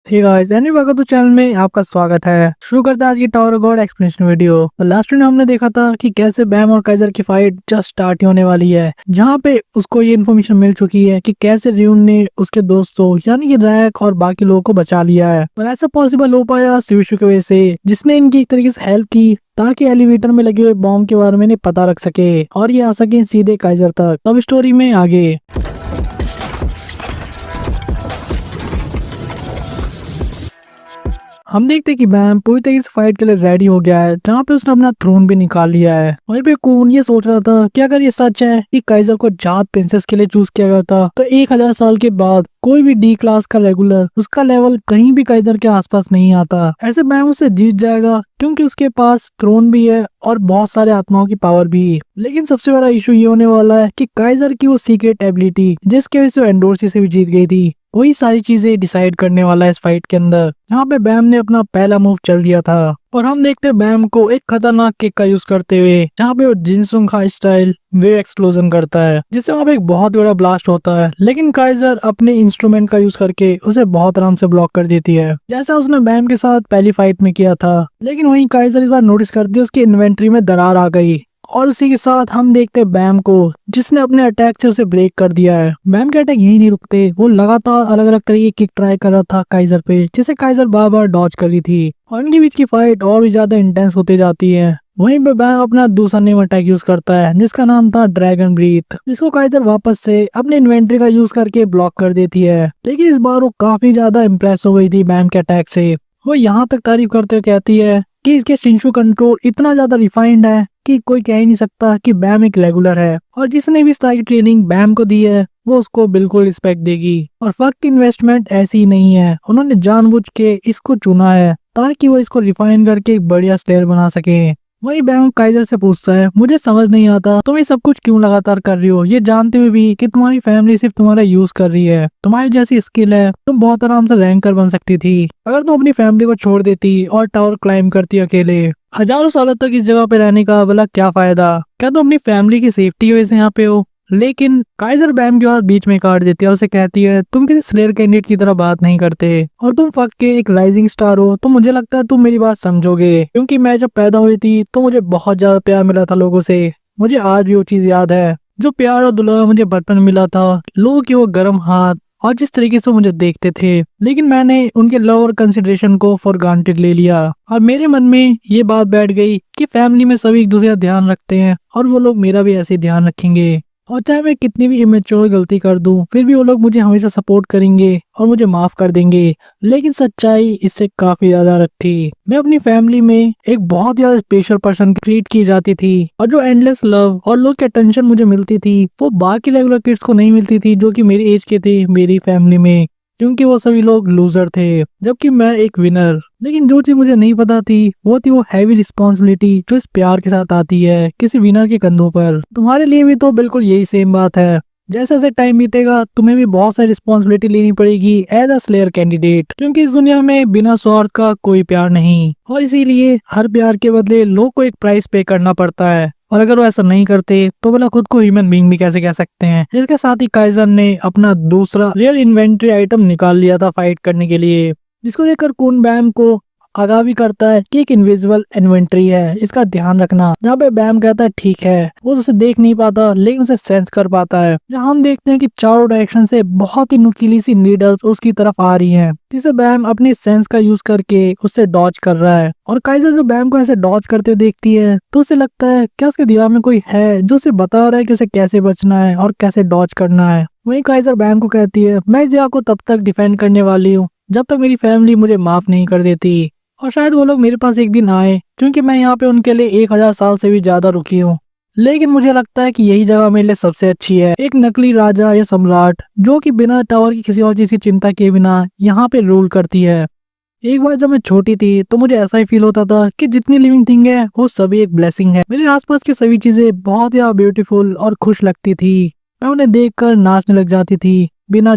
Hey guys, welcome to channel में आपका स्वागत है। शुरू करते हैं आज की टावर गॉड एक्सप्लेनेशन वीडियो। तो लास्ट में हमने देखा था कि कैसे बैम और काइजर की फाइट जस्ट स्टार्ट होने वाली है, जहां पे उसको ये इन्फॉर्मेशन मिल चुकी है कि कैसे रियून ने उसके दोस्तों यानी कि रैक और बाकी लोगों को बचा लिया है। और ऐसा पॉसिबल हो पाया शिविशु की वजह से, जिसने इनकी एक तरीके से हेल्प की ताकि एलिवेटर में लगे हुए बॉम्ब के बारे में इन्हें पता रख सके और ये आ सके सीधे काइजर तक। तब स्टोरी में आगे हम देखते हैं कि बैम पूरी तरीके से फाइट के लिए रेडी हो गया है, जहाँ पे उसने अपना थ्रोन भी निकाल लिया है। वहीं पे कून ये सोच रहा था कि अगर ये सच है कि काइजर को जाट प्रिंसेस के लिए चूज किया गया था, तो 1000 साल के बाद कोई भी डी क्लास का रेगुलर उसका लेवल कहीं भी काइजर के आसपास नहीं आता। ऐसे बैम उसे जीत जाएगा क्योंकि उसके पास थ्रोन भी है और बहुत सारे आत्माओं की पावर भी। लेकिन सबसे बड़ा इशू ये होने वाला है कि काइजर की वो सीक्रेट एबिलिटी जिसकी वजह से वो एंडोर्सी से भी जीत गई थी, वही सारी चीजें डिसाइड करने वाला है इस फाइट के अंदर। यहाँ पे बैम ने अपना पहला मूव चल दिया था और हम देखते हैं बैम को एक खतरनाक किक का यूज करते हुए, जहाँ पे वो जिनसुंग हाई स्टाइल वेव एक्सप्लोजन करता है, जिससे वहाँ पे एक बहुत बड़ा ब्लास्ट होता है। लेकिन काइजर अपने इंस्ट्रूमेंट का यूज करके उसे बहुत आराम से ब्लॉक कर देती है, जैसा उसने बैम के साथ पहली फाइट में किया था। लेकिन वहीं काइजर इस बार नोटिस करती है उसकी इन्वेंट्री में दरार आ गई और उसी के साथ हम देखते हैं बैम को, जिसने अपने अटैक से उसे ब्रेक कर दिया है। बैम के अटैक यही नहीं रुकते, वो लगातार अलग अलग तरह की किक ट्राई कर रहा था काइजर पे, जिसे काइजर बार बार डॉज कर रही थी और इनके बीच की फाइट और भी ज्यादा इंटेंस होती जाती है। वहीं पे बैम अपना दूसरा नेम अटैक यूज करता है, जिसका नाम था ड्रैगन ब्रीथ, जिसको काइजर वापस से अपने इन्वेंट्री का यूज करके ब्लॉक कर देती है। लेकिन इस बार वो काफी ज्यादा इम्प्रेस हो गई थी बैम के अटैक से। वो यहाँ तक तारीफ करते हुए कहती है कि इसके शिंशु कंट्रोल इतना ज्यादा रिफाइंड है कि कोई कह ही नहीं सकता कि बैम एक रेगुलर है, और जिसने भी इस तरह की ट्रेनिंग बैम को दी है वो उसको बिल्कुल रिस्पेक्ट देगी। और फक इन्वेस्टमेंट ऐसी ही नहीं है, उन्होंने जानबूझ के इसको चुना है ताकि वो इसको रिफाइन करके एक बढ़िया स्लेयर बना सके। वही बैम काइजर से पूछता है, मुझे समझ नहीं आता तुम ये सब कुछ क्यों लगातार कर रही हो, ये जानते हुए भी कि तुम्हारी फैमिली सिर्फ तुम्हारा यूज कर रही है। तुम्हारी जैसी स्किल है, तुम बहुत आराम से रैंकर बन सकती थी अगर तुम अपनी फैमिली को छोड़ देती और टावर क्लाइंब करती अकेले। हजारों सालों तक इस जगह पे रहने का भला क्या फायदा, क्या तुम अपनी फैमिली की सेफ्टी की वजह से यहाँ पे हो? लेकिन काइजर बैम की बात बीच में काट देती है और उसे कहती है, तुम किसी स्लेयर कैंडिडेट की तरह बात नहीं करते और तुम फक के एक राइजिंग स्टार हो, तो मुझे लगता है तुम मेरी बात समझोगे, क्योंकि मैं जब पैदा हुई थी तो मुझे बहुत ज्यादा प्यार मिला था लोगों से। मुझे आज भी वो चीज याद है, जो प्यार और दुलार मुझे बचपन में मिला था, लोगों की वो गर्म हाथ और जिस तरीके से मुझे देखते थे। लेकिन मैंने उनके लव और कंसिडरेशन को फॉर ग्रांटेड ले लिया और मेरे मन में ये बात बैठ गई कि फैमिली में सभी एक दूसरे का ध्यान रखते हैं और वो लोग मेरा भी ऐसे ध्यान रखेंगे, और चाहे मैं कितनी भी इमेच्योर गलती कर दूं फिर भी वो लोग मुझे हमेशा सपोर्ट करेंगे और मुझे माफ कर देंगे। लेकिन सच्चाई इससे काफी ज्यादा अलग थी। मैं अपनी फैमिली में एक बहुत ज्यादा स्पेशल पर्सन ट्रीट की जाती थी और जो एंडलेस लव और लोग की अटेंशन मुझे मिलती थी वो बाकी रेगुलर किड्स को नहीं मिलती थी जो कि मेरी एज के थे मेरी फैमिली में, क्योंकि वो सभी लोग लूजर थे जबकि मैं एक विनर। लेकिन जो चीज मुझे नहीं पता थी वो थी वो हैवी रिस्पॉन्सिबिलिटी जो इस प्यार के साथ आती है किसी विनर के कंधों पर। तुम्हारे लिए भी तो बिल्कुल यही सेम बात है। जैसे जैसे टाइम बीतेगा तुम्हें भी बहुत सारी रिस्पॉन्सिबिलिटी लेनी पड़ेगी एज अ स्लेयर कैंडिडेट, क्योंकि इस दुनिया में बिना स्वार्थ का कोई प्यार नहीं, और इसीलिए हर प्यार के बदले लोग को एक प्राइस पे करना पड़ता है। और अगर वो ऐसा नहीं करते तो भला खुद को ह्यूमन बीइंग भी कैसे कह सकते हैं। इसके साथ ही काइजर ने अपना दूसरा रियल इन्वेंट्री आइटम निकाल लिया था फाइट करने के लिए, जिसको देखकर कून बैम को आगाह भी करता है कि एक इनविजिबल इन्वेंट्री है, इसका ध्यान रखना। जहाँ पे बैम कहता है ठीक है, वो उसे देख नहीं पाता लेकिन उसे सेंस कर पाता है। जहाँ हम देखते हैं कि चारों डायरेक्शन से बहुत ही नुकीली सी नीडल्स उसकी तरफ आ रही हैं, जिसे बैम अपने सेंस का यूज करके उससे डॉज कर रहा है। और काइजर जो बैम को ऐसे डॉज करते हुए देखती है तो उसे लगता है क्या उसके दिमाग में कोई है जो उसे बता रहा है कि उसे कैसे बचना है और कैसे डॉज करना है। वहीं काइजर बैम को कहती है, मैं इस जगह को तब तक डिफेंड करने वाली हूँ जब तक मेरी फैमिली मुझे माफ नहीं कर देती, और शायद वो लोग मेरे पास एक दिन आए, क्योंकि मैं यहाँ पे उनके लिए 1000 साल से भी ज्यादा रुकी हूँ। लेकिन मुझे लगता है कि यही जगह मेरे लिए सबसे अच्छी है, एक नकली राजा या सम्राट जो कि बिना टावर की किसी और चीज की चिंता किए बिना यहाँ पे रूल करती है। एक बार जब मैं छोटी थी तो मुझे ऐसा ही फील होता था कि जितनी लिविंग थिंग है वो सभी एक ब्लेसिंग है। मेरे आसपास की सभी चीजें बहुत ही ब्यूटीफुल और खुश लगती थी। मैं उन्हें देखकर नाचने लग जाती थी बिना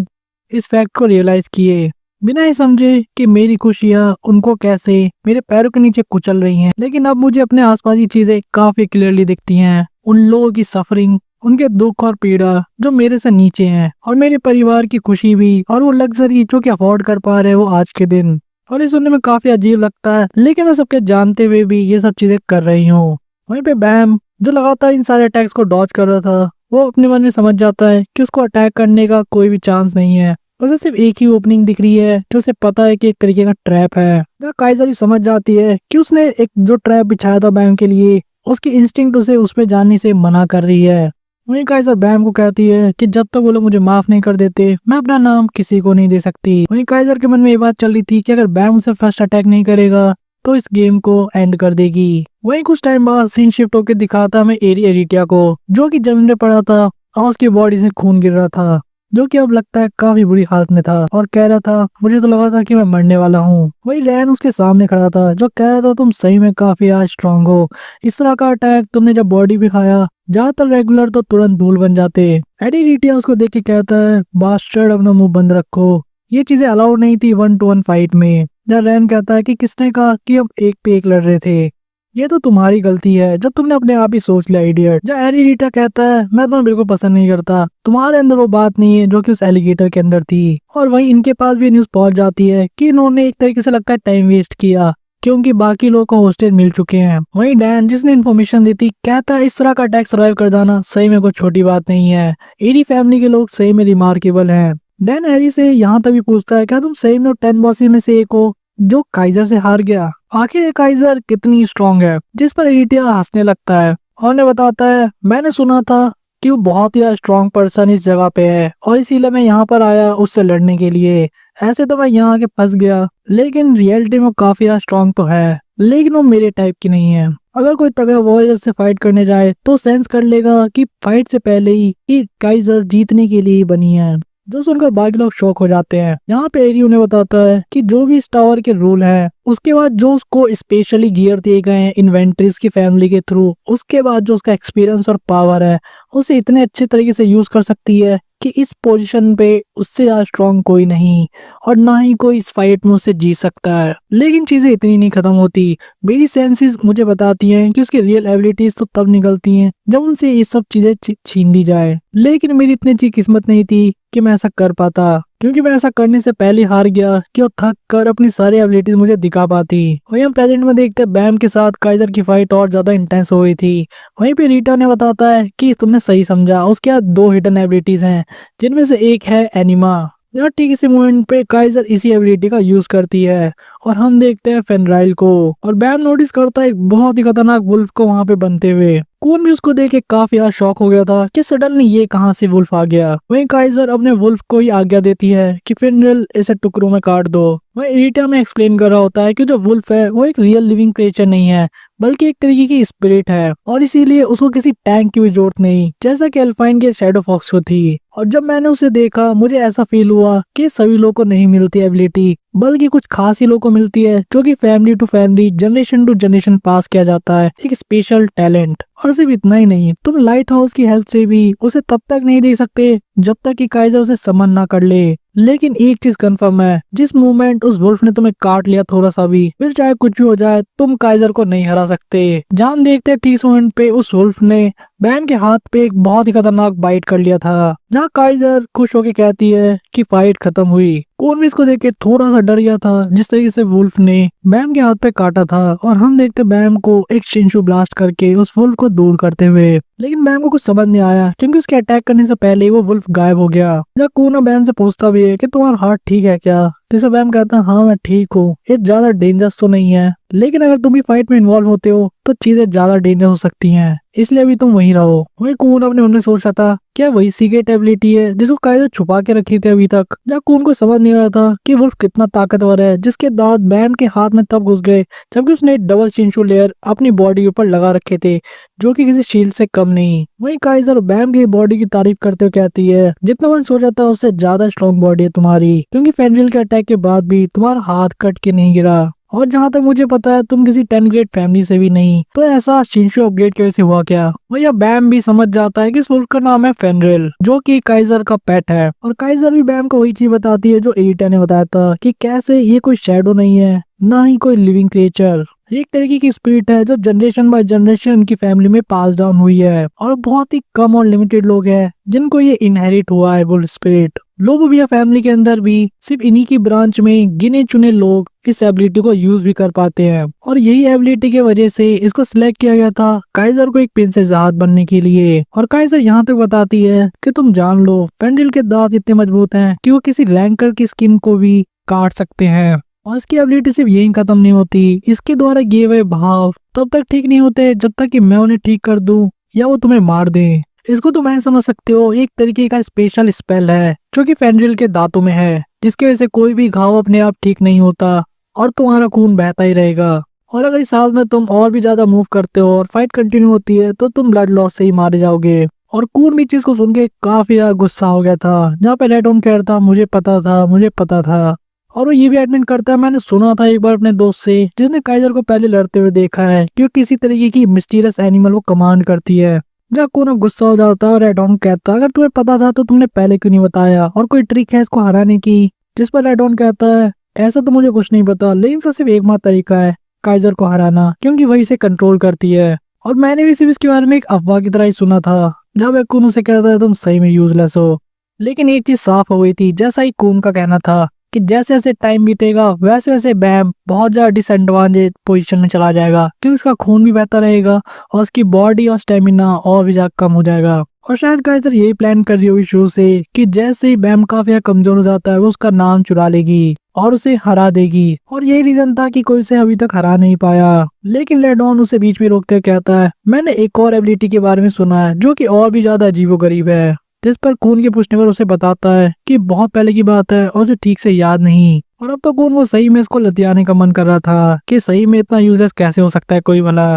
इस फैक्ट को रियलाइज किए, बिना ही समझे कि मेरी खुशियाँ उनको कैसे मेरे पैरों के नीचे कुचल रही हैं। लेकिन अब मुझे अपने आसपास की चीजें काफी क्लियरली दिखती हैं, उन लोगों की सफरिंग उनके दुख और पीड़ा जो मेरे से नीचे हैं, और मेरे परिवार की खुशी भी, और वो लग्जरी जो कि अफोर्ड कर पा रहे हैं वो आज के दिन। और ये सुनने में काफी अजीब लगता है, लेकिन मैं सबके जानते हुए भी ये सब चीजें कर रही हूँ। वहीं पे बैम जो लगातार इन सारे अटैक्स को डॉज कर रहा था, वो अपने मन में समझ जाता है कि उसको अटैक करने का कोई भी चांस नहीं है। उसे सिर्फ एक ही ओपनिंग दिख रही है जो उसे पता है कि एक तरीके का ट्रैप है। काइजर भी समझ जाती है कि उसने एक जो ट्रैप बिछाया था बैम के लिए, उसकी इंस्टिंक्ट उसे उसमें जाने से मना कर रही है। वहीं काइजर बैम को कहती है कि जब तक वो लोग मुझे माफ नहीं कर देते, मैं अपना नाम किसी को नहीं दे सकती। वहीं काइजर के मन में ये बात चल रही थी कि अगर बैम उसे फर्स्ट अटैक नहीं करेगा तो इस गेम को एंड कर देगी। वहीं कुछ टाइम बाद सीन शिफ्ट होकर दिखाता हमें एरी एरिटिया को, जो कि जमीन पे पड़ा था और उसकी बॉडी से खून गिर रहा था, जो कि अब लगता है काफी बुरी हालत में था, और कह रहा था मुझे तो लगा था कि मैं मरने वाला हूँ। वही रैन उसके सामने खड़ा था, जो कह रहा था तुम सही में काफी आज स्ट्रांग हो। इस तरह का अटैक तुमने जब बॉडी पे खाया, ज्यादातर रेगुलर तो तुरंत धूल बन जाते। एडी रिटिया उसको देख के कहता है बास्टर्ड अपना मुंह बंद रखो, ये चीजें अलाउड नहीं थी 1-to-1 फाइट में। जब रैन कहता है कि किसने कहा कि हम एक पे एक लड़ रहे थे, ये तो तुम्हारी गलती है जब तुमने अपने आप ही सोच लिया इडियट। जब एरी रीटा कहता है मैं तुम्हें बिल्कुल पसंद नहीं करता, तुम्हारे अंदर वो बात नहीं है जो कि उस एलिगेटर के अंदर थी। और वहीं इनके पास भी न्यूज पहुंच जाती है कि इन्होंने एक तरीके से लगता है टाइम वेस्ट किया, क्योंकि बाकी लोगों को हॉस्टेज मिल चुके हैं। वहीं डैन जिसने इन्फॉर्मेशन दी थी कहता है इस तरह का अटैक सर्वाइव कर जाना सही में कोई छोटी बात नहीं है, एरी फैमिली के लोग सही में रिमार्केबल हैं। डैन हैरी से यहाँ तक भी पूछता है क्या तुम सही में 10 बॉसेस में से एक हो जो काइजर से हार गया। आखिर ये काइजर कितनी स्ट्रांग है, जिस पर एरिटिया हंसने लगता है और उन्हें बताता है मैंने सुना था कि वो बहुत ही स्ट्रांग पर्सन इस जगह पे है, और इसीलिए मैं यहाँ पर आया उससे लड़ने के लिए। ऐसे तो मैं यहाँ आके फंस गया, लेकिन रियलिटी में काफी स्ट्रांग तो है, लेकिन वो मेरे टाइप की नहीं है। अगर कोई तगड़ा वॉरियर से फाइट करने जाए तो सेंस कर लेगा कि फाइट से पहले ही कि काइजर जीतने के लिए ही बनी है, जो सुनकर बाकी लोग शॉक हो जाते हैं। यहाँ पे एरी उन्हें बताता है कि जो भी इस टावर के रूल है, उसके बाद जो उसको स्पेशली गियर दिए गए हैं इन्वेंट्रीज की फैमिली के थ्रू, उसके बाद जो उसका एक्सपीरियंस और पावर है उसे इतने अच्छे तरीके से यूज कर सकती है कि इस पोजीशन पे उससे ज्यादा स्ट्रॉन्ग कोई नहीं, और ना ही कोई इस फाइट में उससे जीत सकता है। लेकिन चीजें इतनी नहीं खत्म होती। मेरी सेंसेस मुझे बताती हैं कि उसकी रियल एबिलिटीज तो तब निकलती हैं जब उनसे ये सब चीजें छीन ली जाए। लेकिन मेरी इतनी अच्छी किस्मत नहीं थी कि मैं ऐसा कर पाता, क्योंकि मैं ऐसा करने से पहले हार गया कि वो थक कर अपनी सारी एबिलिटीज मुझे दिखा पाती। वहीं हम प्रेजेंट में देखते हैं बैम के साथ काइजर की फाइट और ज्यादा इंटेंस हो गई थी। वहीं पे रीटा ने बताता है कि तुमने सही समझा, उसके पास 2 हिडन एबिलिटीज हैं, जिनमें से एक है एनिमा। यार ठीक इसी मोमेंट पे काइजर इसी एबिलिटी का यूज करती है, और हम देखते हैं फेनराइल को, और बैम नोटिस करता है एक बहुत ही खतरनाक वुल्फ को वहां पे बनते हुए। कून भी उसको देख के काफी शॉक हो गया था कि सडनली ये कहां से वुल्फ आ गया। वहीं काइजर अपने वुल्फ को ही आज्ञा देती है कि फेनराइल इसे टुकड़ों में काट दो। वहीं एरिटा में एक्सप्लेन कर रहा होता है कि जो वुल्फ है वो एक रियल लिविंग क्रिएचर नहीं है, बल्कि एक तरीके की स्पिरिट है, और इसीलिए उसको किसी टैंक की भी जरूरत नहीं, जैसा कि एल्फाइन के शैडो फॉक्स को थी। और जब मैंने उसे देखा मुझे ऐसा फील हुआ कि सभी लोगों को नहीं मिलती एबिलिटी, बल्कि कुछ खास ही लोगों को मिलती है, जो कि family to family generation to generation pass किया जाता है, एक स्पेशल टैलेंट। और सिर्फ इतना ही नहीं, तुम लाइट हाउस की हेल्प से भी उसे तब तक नहीं देख सकते जब तक कि काइजर उसे समन ना कर ले। लेकिन एक चीज कंफर्म है, जिस मोमेंट उस वुल्फ ने तुम्हें काट लिया थोड़ा सा भी, फिर चाहे कुछ भी हो जाए तुम काइजर को नहीं हरा सकते। जान देखते ठीक इस मोमेंट पे उस वुल्फ ने बैम के हाथ पे एक बहुत ही खतरनाक बाइट कर लिया था, जहाँ काइजर खुश होकर कहती है कि फाइट खत्म हुई। कौन भी इसको देख के थोड़ा सा डर गया था जिस तरीके से वुल्फ ने बैम के हाथ पे काटा था, और हम देखते बैम को एक शिंशु ब्लास्ट करके उस वुल्फ को दूर करते हुए। लेकिन बैम को कुछ समझ नहीं आया, क्योंकि उसके अटैक करने से पहले ही वो वुल्फ गायब हो गया। जब कूना बैम से पूछता भी है कि तुम्हारा हार्ट ठीक है क्या, जिसे बैम कहता है हाँ मैं ठीक हूँ, ये ज्यादा डेंजरस तो नहीं है, लेकिन अगर तुम भी फाइट में इन्वॉल्व होते हो तो चीजें ज्यादा डेंजर हो सकती हैं, इसलिए अभी तुम वहीं रहो। वही कून अपने मन में सोच रहा था क्या वही सीक्रेट एबिलिटी है जिसको कायदे छुपा के रखी थी अभी तक। जब कून को समझ नहीं आ रहा था कि वुल्फ कितना ताकतवर है, जिसके दांत बैम के हाथ में तब घुस गए जबकि उसने डबल चिंशू लेयर अपनी बॉडी के ऊपर लगा रखे थे, जो कि किसी शील्ड से कम नहीं। वही काइजर बैम की बॉडी की तारीफ करते हुए कहती है जितना मन सोचा था उससे ज्यादा स्ट्रॉन्ग बॉडी है तुम्हारी, क्योंकि फेनरिल के अटैक के बाद भी तुम्हारा हाथ कट के नहीं गिरा, और जहाँ तक मुझे पता है तुम किसी 10 ग्रेड फैमिली से भी नहीं, तो ऐसा शिंशु अपग्रेड कैसे हुआ क्या। भैया बैम भी समझ जाता है कि इस वुल्फ का नाम है फेनरिल, जो कि काइजर का पेट है, और काइजर भी बैम को वही चीज बताती है जो एरिटा ने बताया था कि कैसे ये कोई शैडो नहीं है ना ही कोई लिविंग क्रिएचर, एक तरीके की स्पिरिट है जो जनरेशन बाय जनरेशन इनकी फैमिली में पास डाउन हुई है और बहुत ही कम और लिमिटेड लोग हैं जिनको ये इनहेरिट हुआ है वो स्पिरिट। लोबोबिया फैमिली के अंदर भी सिर्फ इन्हीं की ब्रांच में गिने चुने लोग इस एबिलिटी को यूज भी कर पाते हैं और यही एबिलिटी की वजह से इसको सिलेक्ट किया गया था काइजर को एक प्रिंसेस दांत बनने के लिए। और काइजर यहाँ तक बताती है कि तुम जान लो फेंड्रिल के दांत इतने मजबूत हैं कि वो किसी रैंकर की स्किन को भी काट सकते हैं। और इसकी एबिलिटी सिर्फ यही खत्म नहीं होती, इसके द्वारा किए हुए भाव तब तक ठीक नहीं होते जब तक कि मैं उन्हें ठीक कर दूं या वो तुम्हें मार दे। इसको तुम ऐसे समझ सकते हो एक तरीके का स्पेशल स्पेल है जो कि फेंड्रिल के दांतों में है, जिसकी वजह से कोई भी घाव अपने आप ठीक नहीं होता और तुम्हारा खून बहता ही रहेगा। और अगर इस हाल में तुम और भी ज्यादा मूव करते हो और फाइट कंटिन्यू होती है तो तुम ब्लड लॉस से ही मारे जाओगे। और कून भी चीज को सुन के काफी ज्यादा गुस्सा हो गया था, जहाँ पे रेडॉन कह रहा था मुझे पता था मुझे पता था। और वो ये भी एडमिट करता है मैंने सुना था एक बार अपने दोस्त से जिसने काइजर को पहले लड़ते हुए देखा है कि वो किसी तरीके की मिस्टीरियस एनिमल को कमांड करती है। जब कून अब गुस्सा हो जाता है और रेडॉन कहता है अगर तुम्हें पता था तो तुमने पहले क्यों नहीं बताया, और कोई ट्रिक है इसको हराने की। जिस पर रेडॉन कहता है ऐसा तो मुझे कुछ नहीं पता, लेकिन इसका सिर्फ एकमात्र तरीका है काइजर को हराना, क्योंकि वही इसे कंट्रोल करती है। और मैंने भी सिर्फ इसके बारे में एक अफवाह की तरह ही सुना था। जब कून उसे कहता है तुम सही में यूजलेस हो, लेकिन एक चीज साफ हो गई थी जैसा ही कून का कहना था कि जैसे जैसे टाइम बीतेगा वैसे वैसे बैम बहुत ज्यादा डिसएडवांटेज पोजीशन में चला जाएगा, क्योंकि उसका खून भी बहता रहेगा और उसकी बॉडी और स्टेमिना और भी ज्यादा कम हो जाएगा। और शायद काइजर यही प्लान कर रही होगी शुरू से कि जैसे ही बैम काफी कमजोर हो जाता है वो उसका नाम चुरा लेगी और उसे हरा देगी। और यही रीजन था कि कोई उसे अभी तक हरा नहीं पाया। लेकिन रेडॉन उसे बीच में रोकते हुए कहता है मैंने एक और एबिलिटी के बारे में सुना है जो कि और भी ज्यादा अजीबोगरीब है। जिस पर खून के पूछने पर उसे बताता है कि बहुत पहले की बात है और उसे ठीक से याद नहीं। और अब तो खून वो सही में इसको लतियाने का मन कर रहा था कि सही में इतना यूजलेस कैसे हो सकता है कोई भला।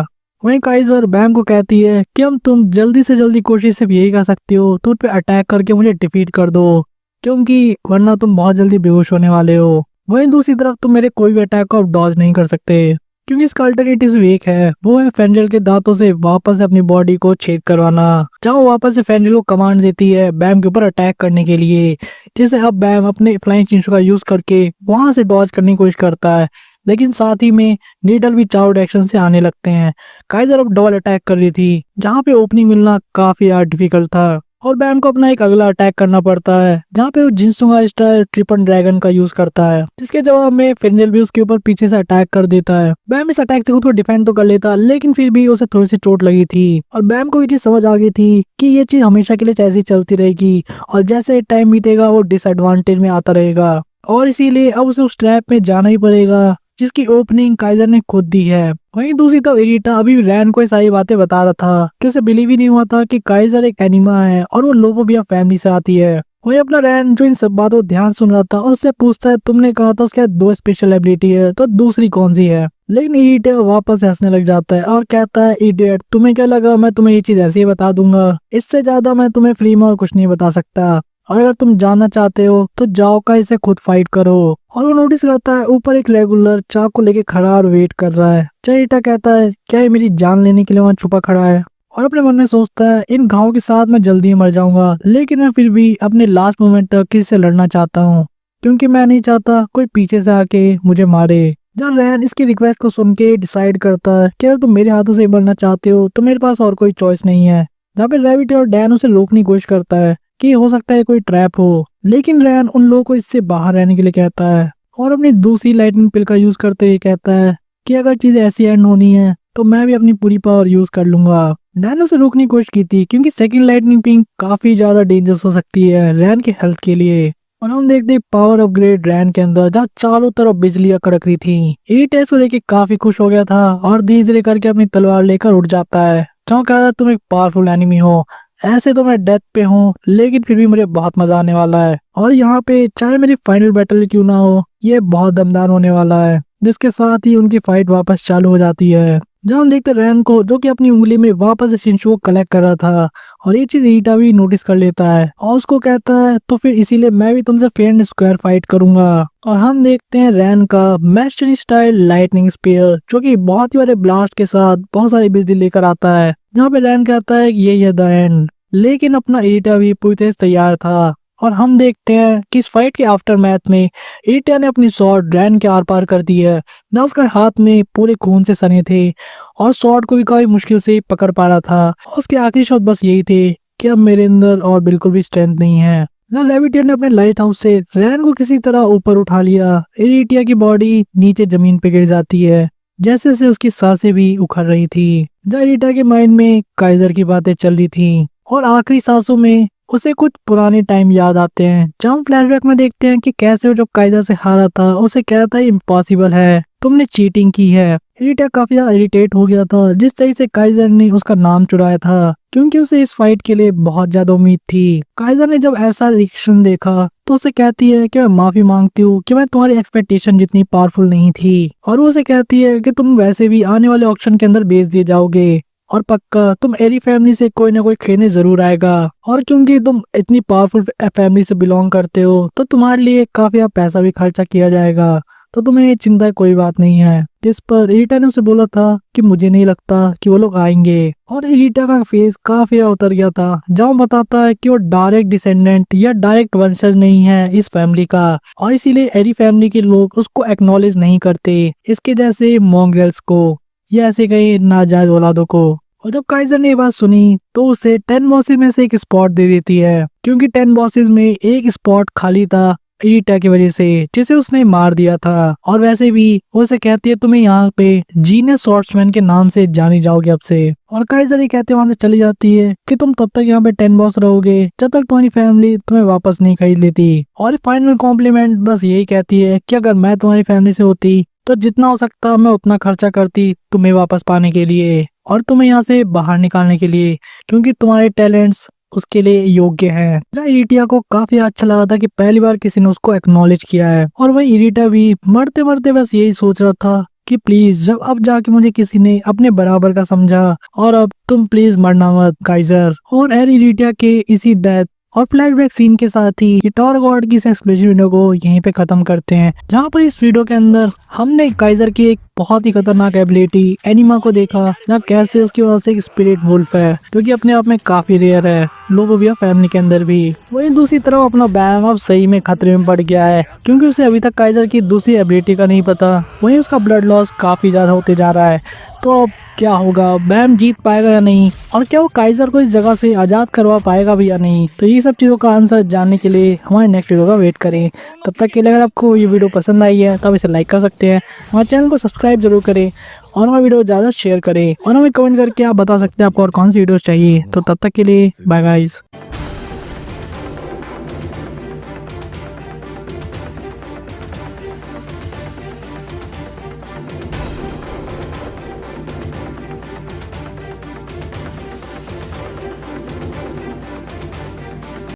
वहीं काइजर बैम को कहती है कि हम तुम जल्दी से जल्दी कोशिश सिर्फ यही कर सकती हो तुम पे अटैक करके मुझे डिफीट कर दो, क्योंकि वरना तुम बहुत जल्दी बेहोश होने वाले हो। वहीं दूसरी तरफ तुम मेरे कोई भी अटैक को अब डॉज नहीं कर सकते, क्योंकि इसका अल्टरनेटिव एक है, वो है फेंड्रिल के दांतों से वापस अपनी बॉडी को छेद करवाना। जहाँ वो वापस से फेंड्रिल को कमांड देती है बैम के ऊपर अटैक करने के लिए, जिसे अब बैम अपने फ्लाइंग चिंचू का यूज करके वहां से डॉज करने की कोशिश करता है। लेकिन साथ ही में नीडल भी चारों डायरेक्शन से आने लगते हैं। काइजर अब डबल अटैक कर रही थी, जहाँ पे ओपनिंग मिलना काफी यार डिफिकल्ट था और बैम को अपना एक अगला अटैक करना पड़ता है, जहाँ पे वो जिनसुंगा स्टाइल ट्रिपल ड्रैगन का यूज करता है, जिसके जवाब में फेंड्रिल भी उसके ऊपर पीछे से अटैक कर देता है। बैम इस अटैक से खुद को डिफेंड तो कर लेता, लेकिन फिर भी उसे थोड़ी सी चोट लगी थी और बैम को ये चीज समझ आ गई थी कि ये चीज हमेशा के लिए ऐसी चलती रहेगी और जैसे टाइम बीतेगा वो डिसएडवांटेज में आता रहेगा, और इसीलिए अब उसे उस ट्रैप में जाना ही पड़ेगा जिसकी ओपनिंग काइजर ने खुद दी है। वहीं दूसरी तरफ इरिटा अभी रैन को सारी बातें बता रहा था कि उसे बिलीव ही नहीं हुआ था कि काइजर एक एनिमा है और वो लोबोबिया फैमिली से आती है। वही अपना रैन जो इन सब बातों को ध्यान सुन रहा था और उससे पूछता है तुमने कहा था उसके दो स्पेशल एबिलिटी है तो दूसरी कौन सी है। लेकिन इरिटा वापस हंसने लग जाता है और कहता है इडियट तुम्हें क्या लगा मैं तुम्हें ये चीज ऐसे ही बता दूंगा, इससे ज्यादा मैं तुम्हें फ्री में और कुछ नहीं बता सकता, और अगर तुम जानना चाहते हो तो जाओ का इसे खुद फाइट करो। और वो नोटिस करता है ऊपर एक रेगुलर चाक को लेके खड़ा और वेट कर रहा है। चरिटा कहता है क्या ये मेरी जान लेने के लिए वहाँ छुपा खड़ा है, और अपने मन में सोचता है इन घावों के साथ मैं जल्दी ही मर जाऊंगा, लेकिन मैं फिर भी अपने लास्ट मोमेंट तक किसी से लड़ना चाहता हूँ, क्योंकि मैं नहीं चाहता कोई पीछे से आके मुझे मारे। जब रैन इसकी रिक्वेस्ट को सुन के डिसाइड करता है कि अगर तुम मेरे हाथों से मरना चाहते हो तो मेरे पास और कोई चॉइस नहीं है। जहाँ पे रैबिट और डैन उसे रोकने की कोशिश करता है कि हो सकता है कोई ट्रैप हो, लेकिन रैन उन लोगों को इससे बाहर रहने के लिए कहता है और अपनी दूसरी लाइटनिंग पिल का यूज करते हुए कहता है कि अगर चीज ऐसी एंड होनी है तो मैं भी अपनी पूरी पावर यूज कर लूंगा। रैन उसे रोकने की कोशिश की थी क्योंकि सेकंड लाइटनिंग पिंग काफी ज्यादा डेंजरस हो सकती है रैन के हेल्थ के लिए। और हम देखते पावर अपग्रेड रैन के अंदर जहाँ चारों तरफ बिजलियां कड़क रही थी। ये टेस्ट को देख काफी खुश हो गया था और धीरे धीरे करके अपनी तलवार लेकर उठ जाता है। जहाँ कहा तुम एक पावरफुल एनिमी हो, ऐसे तो मैं डेथ पे हूँ लेकिन फिर भी मुझे बहुत मजा आने वाला है, और यहाँ पे चाहे मेरी फाइनल बैटल क्यों ना हो ये बहुत दमदार होने वाला है। जिसके साथ ही उनकी फाइट वापस चालू हो जाती है, जहाँ हम देखते रैन को जो कि अपनी उंगली में वापस से शिंशु को कलेक्ट कर रहा था, और ये चीज ईटा भी नोटिस कर लेता है और उसको कहता है तो फिर इसीलिए मैं भी तुमसे फेयर एंड स्क्वायर फाइट करूंगा। और हम देखते हैं रैन का मैस्टरी स्टाइल लाइटनिंग स्पीयर जो कि बहुत ही बड़े ब्लास्ट के साथ बहुत सारी बिजली लेकर आता है, जहाँ पे रैन कहता है कि यही है द एंड। लेकिन अपना ईटा भी पूरी तरह तैयार था और हम देखते हैं कि इस फाइट के आफ्टर मैथ में इरिटा ने अपनी स्वॉर्ड रैन के आर पार कर दी है। ना उसके हाथ में पूरे खून से सने थे और स्वॉर्ड को भी काफी मुश्किल से पकड़ पा रहा था। और उसके आखिरी शब्द बस यही थे कि अब मेरे अंदर और बिल्कुल भी स्ट्रेंथ नहीं है। लेविटियर ने अपने लाइट हाउस से रैन को किसी तरह ऊपर उठा लिया। इरिटा की बॉडी नीचे जमीन पे गिर जाती है, जैसे से उसकी सांसें भी उखड़ रही थी। इरिटा के माइंड में काइजर की बातें चल रही थी और आखिरी सांसों में उसे कुछ पुराने टाइम याद आते हैं, जहाँ फ्लैशबैक में देखते हैं कि कैसे वो जब काइजर से हारा था उसे कह रहा था इम्पॉसिबल है, तुमने चीटिंग की है। इरिटा काफी ज्यादा इरिटेट हो गया था जिस तरह से काइजर ने उसका नाम चुराया था, क्योंकि उसे इस फाइट के लिए बहुत ज्यादा उम्मीद थी। काइजर ने जब ऐसा रिएक्शन देखा तो उसे कहती है कि मैं माफी मांगती हूँ कि मैं तुम्हारी एक्सपेक्टेशन जितनी पावरफुल नहीं थी। और वो उसे कहती है कि तुम वैसे भी आने वाले ऑक्शन के अंदर बेच दिए जाओगे और पक्का तुम एरी फैमिली से कोई ना कोई खेलने जरूर आएगा, और क्योंकि तुम इतनी पावरफुल फैमिली से बिलोंग करते हो तो तुम्हारे लिए काफी पैसा भी खर्चा किया जाएगा, तो तुम्हें ये चिंता कोई बात नहीं है। जिस पर इरिटा ने उसे बोला था कि मुझे नहीं लगता कि वो लोग आएंगे, और इरिटा का फेस काफी उतर गया था जहाँ बताता है कि वो डायरेक्ट डिसेंडेंट या डायरेक्ट वंशज नहीं है इस फैमिली का, और इसीलिए एरी फैमिली के लोग उसको एक्नॉलेज नहीं करते, इसके जैसे मॉन्ग्रेल्स को या ऐसे कई नाजायज औलादों को। और जब काइजर ने ये बात सुनी तो उसे 10 बॉसेस में से एक स्पॉट दे देती है, क्योंकि 10 बॉसेस में एक स्पॉट खाली था इरिटा की वजह से, जिसे उसने मार दिया था। और वैसे भी वो उसे कहती है तुम्हें यहाँ पे जीनियस स्वॉर्ड्समैन के नाम से जानी जाओगे अब से। और काइजर ये कहते वहां से चली जाती है कि तुम तब तक यहाँ पे 10 बॉस रहोगे जब तक तुम्हारी फैमिली तुम्हें वापस नहीं खरीद लेती। और फाइनल कॉम्प्लीमेंट बस यही कहती है कि अगर मैं तुम्हारी फैमिली से होती तो जितना हो सकता मैं उतना खर्चा करती तुम्हें वापस पाने के लिए और तुम्हें यहाँ से बाहर निकालने के लिए, क्योंकि तुम्हारे टैलेंट्स उसके लिए योग्य है। इरिटा को काफी अच्छा लगा था कि पहली बार किसी ने उसको एक्नॉलेज किया है, और वही इरिटा भी मरते मरते बस यही सोच रहा था कि प्लीज जब अब जाके मुझे किसी ने अपने बराबर का समझा, और अब तुम प्लीज मरना मत काइजर। और इरिटा के इसी डेथ और फ्लैशबैक सीन के साथ ही ये टॉर गॉड की इस एक्सप्लोरेशन वीडियो को यहीं पे खत्म करते हैं, जहाँ पर इस वीडियो के अंदर हमने काइजर की एक बहुत ही खतरनाक एबिलिटी एनिमा को देखा, जहाँ कैसे उसकी वजह से एक स्पिरिट वुल्फ है जो कि अपने आप में काफी रेयर है लोबोविया फैमिली के अंदर भी। वहीं दूसरी तरफ अपना बैम अब सही में खतरे में पड़ गया है, क्योंकि उसे अभी तक काइजर की दूसरी एबिलिटी का नहीं पता। वहीं उसका ब्लड लॉस काफी ज्यादा होते जा रहा है, तो अब क्या होगा, बैम जीत पाएगा या नहीं, और क्या वो काइजर को इस जगह से आजाद करवा पाएगा भी या नहीं। तो ये सब चीजों का आंसर जानने के लिए हमारे नेक्स्ट वीडियो का वेट करें। तब तक के लिए अगर आपको ये वीडियो पसंद आई है तो आप इसे लाइक कर सकते हैं, हमारे चैनल को सब्सक्राइब जरूर करें और हमारे वीडियो ज़्यादा शेयर करें, और हमें कमेंट करके आप बता सकते हैं आपको और कौन सी वीडियोस चाहिए। तो तब तक के लिए बाय गाइस।